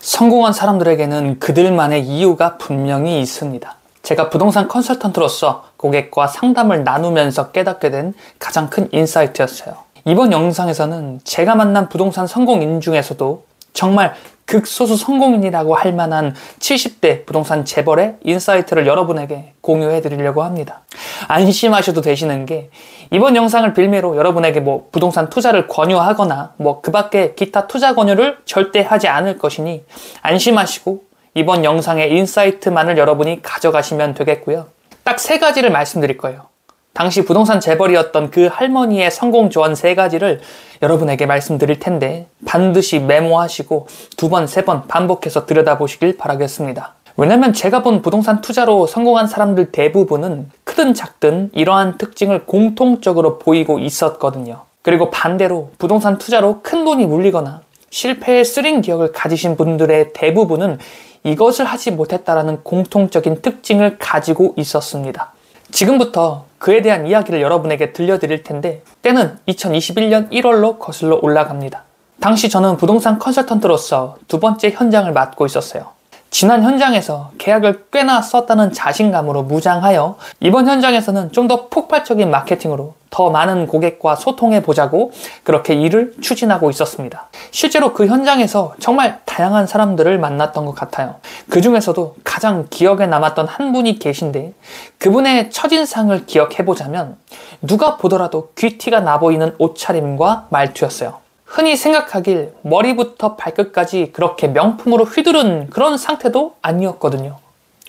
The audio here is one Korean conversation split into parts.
성공한 사람들에게는 그들만의 이유가 분명히 있습니다. 제가 부동산 컨설턴트로서 고객과 상담을 나누면서 깨닫게 된 가장 큰 인사이트였어요. 이번 영상에서는 제가 만난 부동산 성공인 중에서도 정말 극소수 성공인이라고 할 만한 70대 부동산 재벌의 인사이트를 여러분에게 공유해 드리려고 합니다. 안심하셔도 되시는 게 이번 영상을 빌미로 여러분에게 부동산 투자를 권유하거나 그 밖에 기타 투자 권유를 절대 하지 않을 것이니 안심하시고 이번 영상의 인사이트만을 여러분이 가져가시면 되겠고요. 딱 3가지를 말씀드릴 거예요. 당시 부동산 재벌이었던 그 할머니의 성공 조언 3가지를 여러분에게 말씀드릴 텐데 반드시 메모하시고 2번, 3번 반복해서 들여다보시길 바라겠습니다. 왜냐면 제가 본 부동산 투자로 성공한 사람들 대부분은 크든 작든 이러한 특징을 공통적으로 보이고 있었거든요. 그리고 반대로 부동산 투자로 큰 돈이 물리거나 실패의 쓰린 기억을 가지신 분들의 대부분은 이것을 하지 못했다라는 공통적인 특징을 가지고 있었습니다. 지금부터 그에 대한 이야기를 여러분에게 들려드릴 텐데 때는 2021년 1월로 거슬러 올라갑니다. 당시 저는 부동산 컨설턴트로서 2번째 현장을 맡고 있었어요. 지난 현장에서 계약을 꽤나 썼다는 자신감으로 무장하여 이번 현장에서는 좀 더 폭발적인 마케팅으로 더 많은 고객과 소통해 보자고 그렇게 일을 추진하고 있었습니다. 실제로 그 현장에서 정말 다양한 사람들을 만났던 것 같아요. 그 중에서도 가장 기억에 남았던 한 분이 계신데 그분의 첫인상을 기억해 보자면 누가 보더라도 귀티가 나 보이는 옷차림과 말투였어요. 흔히 생각하길 머리부터 발끝까지 그렇게 명품으로 휘두른 그런 상태도 아니었거든요.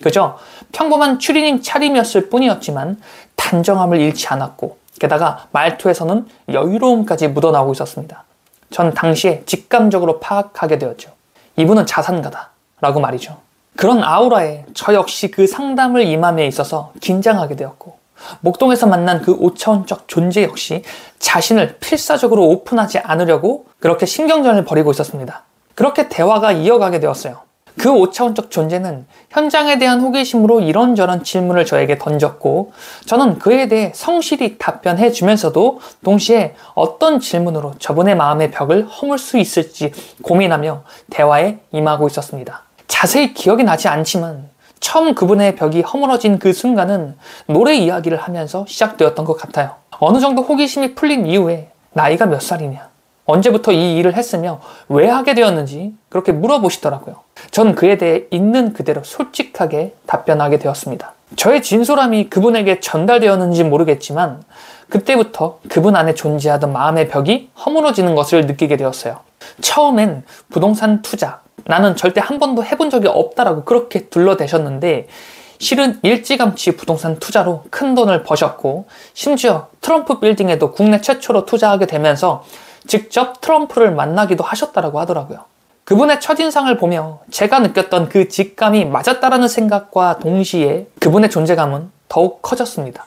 그저 평범한 추리닝 차림이었을 뿐이었지만 단정함을 잃지 않았고 게다가 말투에서는 여유로움까지 묻어나오고 있었습니다. 전 당시에 직감적으로 파악하게 되었죠. 이분은 자산가다 라고 말이죠. 그런 아우라에 저 역시 그 상담을 임함에 있어서 긴장하게 되었고 목동에서 만난 그 5차원적 존재 역시 자신을 필사적으로 오픈하지 않으려고 그렇게 신경전을 벌이고 있었습니다. 그렇게 대화가 이어가게 되었어요. 그 5차원적 존재는 현장에 대한 호기심으로 이런저런 질문을 저에게 던졌고 저는 그에 대해 성실히 답변해 주면서도 동시에 어떤 질문으로 저분의 마음의 벽을 허물 수 있을지 고민하며 대화에 임하고 있었습니다. 자세히 기억이 나지 않지만 처음 그분의 벽이 허물어진 그 순간은 노래 이야기를 하면서 시작되었던 것 같아요. 어느 정도 호기심이 풀린 이후에 나이가 몇 살이냐, 언제부터 이 일을 했으며 왜 하게 되었는지 그렇게 물어보시더라고요. 전 그에 대해 있는 그대로 솔직하게 답변하게 되었습니다. 저의 진솔함이 그분에게 전달되었는지 모르겠지만 그때부터 그분 안에 존재하던 마음의 벽이 허물어지는 것을 느끼게 되었어요. 처음엔 부동산 투자, 나는 절대 한 번도 해본 적이 없다라고 그렇게 둘러대셨는데 실은 일찌감치 부동산 투자로 큰 돈을 버셨고 심지어 트럼프 빌딩에도 국내 최초로 투자하게 되면서 직접 트럼프를 만나기도 하셨다라고 하더라고요. 그분의 첫인상을 보며 제가 느꼈던 그 직감이 맞았다라는 생각과 동시에 그분의 존재감은 더욱 커졌습니다.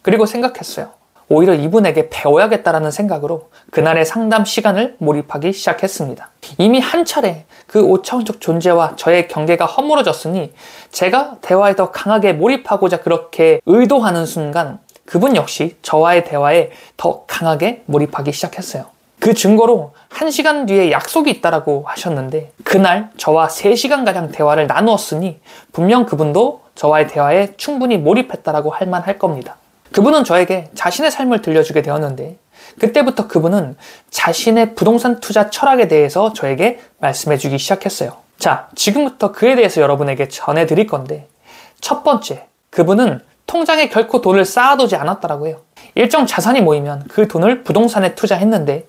그리고 생각했어요. 오히려 이분에게 배워야겠다라는 생각으로 그날의 상담 시간을 몰입하기 시작했습니다. 이미 한 차례 그 5차원적 존재와 저의 경계가 허물어졌으니 제가 대화에 더 강하게 몰입하고자 그렇게 의도하는 순간 그분 역시 저와의 대화에 더 강하게 몰입하기 시작했어요. 그 증거로 1시간 뒤에 약속이 있다라고 하셨는데 그날 저와 3시간가량 대화를 나누었으니 분명 그분도 저와의 대화에 충분히 몰입했다라고 할 만할 겁니다. 그분은 저에게 자신의 삶을 들려주게 되었는데 그때부터 그분은 자신의 부동산 투자 철학에 대해서 저에게 말씀해주기 시작했어요. 자, 지금부터 그에 대해서 여러분에게 전해드릴 건데 첫 번째, 그분은 통장에 결코 돈을 쌓아두지 않았다라고 해요. 일정 자산이 모이면 그 돈을 부동산에 투자했는데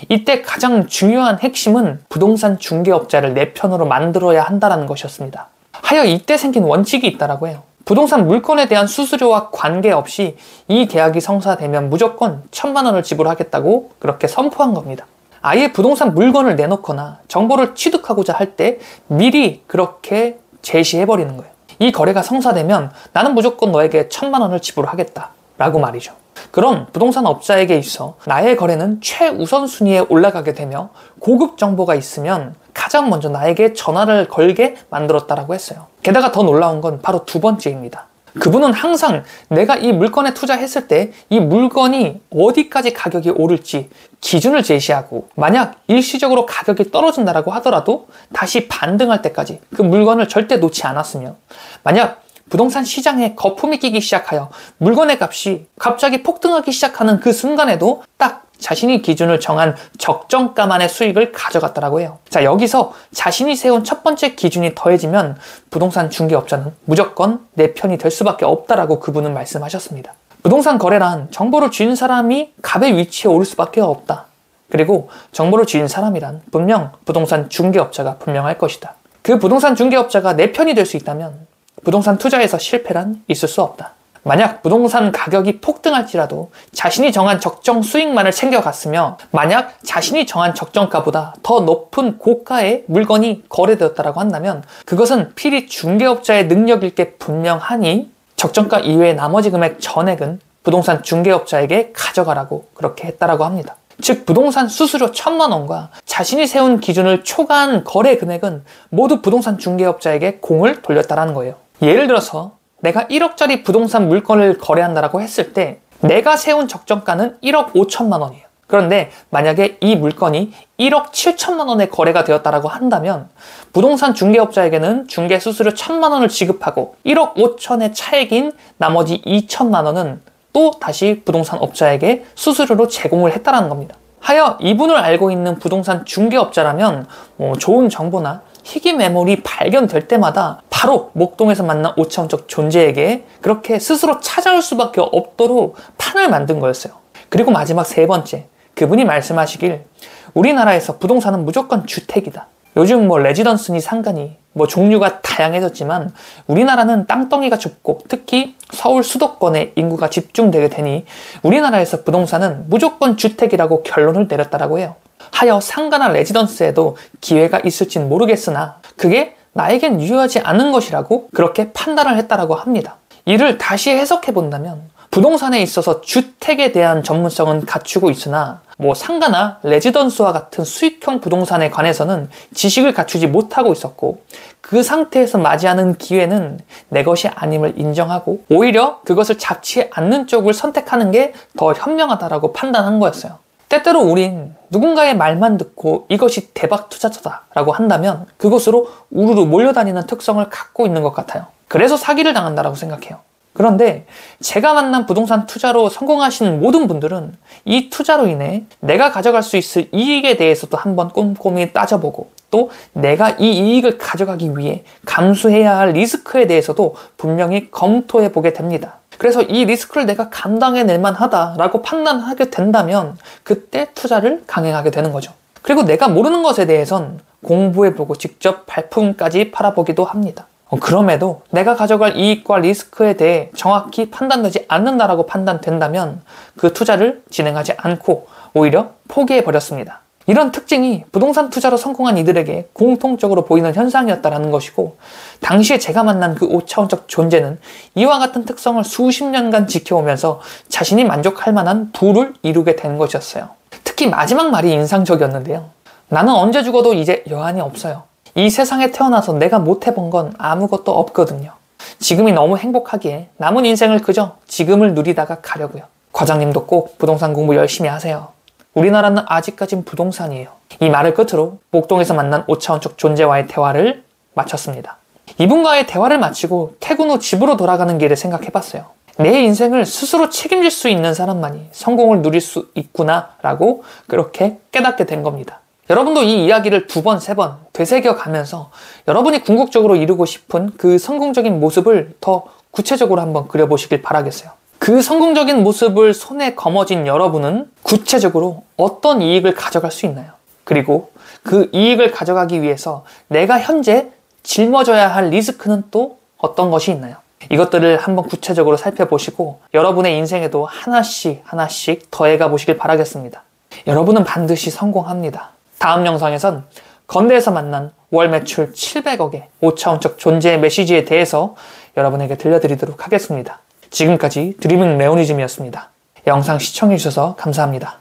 이때 가장 중요한 핵심은 부동산 중개업자를 내 편으로 만들어야 한다는 것이었습니다. 하여 이때 생긴 원칙이 있다라고 해요. 부동산 물건에 대한 수수료와 관계없이 이 계약이 성사되면 무조건 1,000만 원을 지불하겠다고 그렇게 선포한 겁니다. 아예 부동산 물건을 내놓거나 정보를 취득하고자 할 때 미리 그렇게 제시해버리는 거예요. 이 거래가 성사되면 나는 무조건 너에게 1,000만 원을 지불하겠다 라고 말이죠. 그럼 부동산 업자에게 있어 나의 거래는 최우선순위에 올라가게 되며 고급 정보가 있으면 가장 먼저 나에게 전화를 걸게 만들었다라고 했어요. 게다가 더 놀라운 건 바로 2번째입니다. 그분은 항상 내가 이 물건에 투자했을 때 이 물건이 어디까지 가격이 오를지 기준을 제시하고, 만약 일시적으로 가격이 떨어진다라고 하더라도 다시 반등할 때까지 그 물건을 절대 놓지 않았으며, 만약 부동산 시장에 거품이 끼기 시작하여 물건의 값이 갑자기 폭등하기 시작하는 그 순간에도 딱 자신이 기준을 정한 적정가만의 수익을 가져갔다라고 해요. 자, 여기서 자신이 세운 첫 번째 기준이 더해지면 부동산 중개업자는 무조건 내 편이 될 수밖에 없다라고 그분은 말씀하셨습니다. 부동산 거래란 정보를 쥔 사람이 갑의 위치에 오를 수밖에 없다. 그리고 정보를 쥔 사람이란 분명 부동산 중개업자가 분명할 것이다. 그 부동산 중개업자가 내 편이 될 수 있다면 부동산 투자에서 실패란 있을 수 없다. 만약 부동산 가격이 폭등할지라도 자신이 정한 적정 수익만을 챙겨갔으며, 만약 자신이 정한 적정가보다 더 높은 고가의 물건이 거래되었다고 한다면 그것은 필히 중개업자의 능력일 게 분명하니 적정가 이외의 나머지 금액 전액은 부동산 중개업자에게 가져가라고 그렇게 했다라고 합니다. 즉, 부동산 수수료 1,000만 원과 자신이 세운 기준을 초과한 거래 금액은 모두 부동산 중개업자에게 공을 돌렸다라는 거예요. 예를 들어서 내가 1억짜리 부동산 물건을 거래한다라고 했을 때 내가 세운 적정가는 1억 5천만 원이에요. 그런데 만약에 이 물건이 1억 7천만 원에 거래가 되었다라고 한다면 부동산 중개업자에게는 중개 수수료 1,000만 원을 지급하고 1억 5천의 차액인 나머지 2천만 원은 또 다시 부동산 업자에게 수수료로 제공을 했다는 겁니다. 하여 이분을 알고 있는 부동산 중개업자라면 좋은 정보나 희귀 매물이 발견될 때마다 바로 목동에서 만난 오차원적 존재에게 그렇게 스스로 찾아올 수밖에 없도록 판을 만든 거였어요. 그리고 마지막 세 번째, 그분이 말씀하시길 우리나라에서 부동산은 무조건 주택이다. 요즘 레지던스니 상가니 종류가 다양해졌지만 우리나라는 땅덩이가 좁고 특히 서울 수도권에 인구가 집중되게 되니 우리나라에서 부동산은 무조건 주택이라고 결론을 내렸다라고 해요. 하여 상가나 레지던스에도 기회가 있을진 모르겠으나 그게 나에겐 유효하지 않은 것이라고 그렇게 판단을 했다라고 합니다. 이를 다시 해석해 본다면 부동산에 있어서 주택에 대한 전문성은 갖추고 있으나 상가나 레지던스와 같은 수익형 부동산에 관해서는 지식을 갖추지 못하고 있었고, 그 상태에서 맞이하는 기회는 내 것이 아님을 인정하고 오히려 그것을 잡지 않는 쪽을 선택하는 게 더 현명하다라고 판단한 거였어요. 때때로 우린 누군가의 말만 듣고 이것이 대박 투자처다라고 한다면 그것으로 우르르 몰려다니는 특성을 갖고 있는 것 같아요. 그래서 사기를 당한다라고 생각해요. 그런데 제가 만난 부동산 투자로 성공하시는 모든 분들은 이 투자로 인해 내가 가져갈 수 있을 이익에 대해서도 한번 꼼꼼히 따져보고, 또 내가 이 이익을 가져가기 위해 감수해야 할 리스크에 대해서도 분명히 검토해 보게 됩니다. 그래서 이 리스크를 내가 감당해낼 만하다라고 판단하게 된다면 그때 투자를 강행하게 되는 거죠. 그리고 내가 모르는 것에 대해선 공부해보고 직접 발품까지 팔아보기도 합니다. 그럼에도 내가 가져갈 이익과 리스크에 대해 정확히 판단되지 않는다라고 판단된다면 그 투자를 진행하지 않고 오히려 포기해버렸습니다. 이런 특징이 부동산 투자로 성공한 이들에게 공통적으로 보이는 현상이었다는 것이고, 당시에 제가 만난 그 오차원적 존재는 이와 같은 특성을 수십 년간 지켜오면서 자신이 만족할 만한 부를 이루게 된 것이었어요. 특히 마지막 말이 인상적이었는데요. 나는 언제 죽어도 이제 여한이 없어요. 이 세상에 태어나서 내가 못 해본 건 아무것도 없거든요. 지금이 너무 행복하기에 남은 인생을 그저 지금을 누리다가 가려고요. 과장님도 꼭 부동산 공부 열심히 하세요. 우리나라는 아직까진 부동산이에요. 이 말을 끝으로 목동에서 만난 오차원적 존재와의 대화를 마쳤습니다. 이분과의 대화를 마치고 퇴근 후 집으로 돌아가는 길을 생각해봤어요. 내 인생을 스스로 책임질 수 있는 사람만이 성공을 누릴 수 있구나 라고 그렇게 깨닫게 된 겁니다. 여러분도 이 이야기를 2번, 3번 되새겨가면서 여러분이 궁극적으로 이루고 싶은 그 성공적인 모습을 더 구체적으로 한번 그려보시길 바라겠어요. 그 성공적인 모습을 손에 거머쥔 여러분은 구체적으로 어떤 이익을 가져갈 수 있나요? 그리고 그 이익을 가져가기 위해서 내가 현재 짊어져야 할 리스크는 또 어떤 것이 있나요? 이것들을 한번 구체적으로 살펴보시고 여러분의 인생에도 하나씩 더해가 보시길 바라겠습니다. 여러분은 반드시 성공합니다. 다음 영상에선 건대에서 만난 월 매출 700억의 오차원적 존재의 메시지에 대해서 여러분에게 들려드리도록 하겠습니다. 지금까지 드리밍 레오니즘이었습니다. 영상 시청해주셔서 감사합니다.